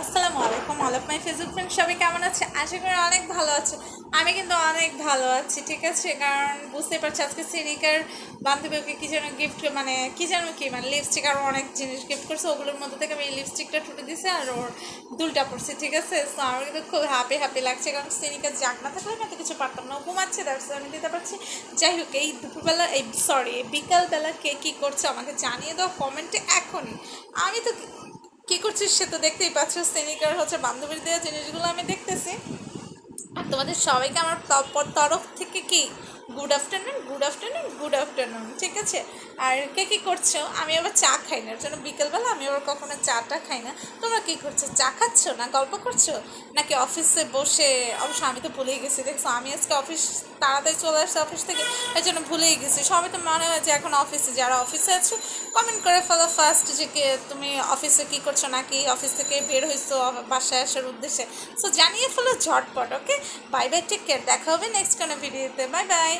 আসসালামু আলাইকুম all of my Facebook friend সবাই কেমন আছে? আশা করি অনেক ভালো আছে। আমি কিন্তু অনেক ভালো আছি, ঠিক আছে? কারণ বুঝতে পারছি আজকে সিরিকার বান্ধবীকে কি যেন গিফট, মানে কি যেন কি মানে লিপস্টিক আরও অনেক জিনিস গিফট করছে। ওগুলোর মধ্যে থেকে আমি এই লিপস্টিকটা ঠুটে দিছি আর ওর দুলটা পড়ছি, ঠিক আছে? সো আমার কিন্তু খুব হ্যাপি লাগছে, কারণ সিরিকার জাগ না থাকলে আমি তো কিছু পারতাম না, ঘুমাচ্ছে দ্যাটস আমি দিতে পারছি। যাই হোক, এই দুপুরবেলা এই বিকালবেলা কে কী করছে আমাকে জানিয়ে দাও কমেন্টে এখনই। আমি তো কি করছিস সে তো দেখতেই পাচ্ছ, সিনিকার হচ্ছে বান্ধবীর দেওয়া জিনিসগুলো আমি দেখতেছি। আর তোমাদের সবাইকে আমার তরফ থেকে কি গুড আফটারনুন, ঠিক আছে? আর কে কী করছো? আমি আবার চা খাই না, এর জন্য বিকেলবেলা আমি আবার কখনো চাটা খাই না। তোমরা কী করছো? চা খাচ্ছ না গল্প করছো, নাকি অফিসে বসে? অবশ্য আমি তো ভুলেই গেছি, দেখছো আমি আজকে অফিস তাড়াতাড়ি চলে আসছি অফিস থেকে, এই জন্য ভুলেই গেছি। সবাই তো মনে হয় যে এখন অফিসে, যারা অফিসে আছে কমেন্ট করে ফেলো ফার্স্ট যে তুমি অফিসে কী করছো, নাকি অফিস থেকে বের হয়েছো বাসায় আসার উদ্দেশ্যে। সো জানিয়ে ফেলো ঝটপট। ওকে, বাই বাই, টেক কেয়ার, দেখা হবে নেক্সট কোনো ভিডিওতে। Bye bye.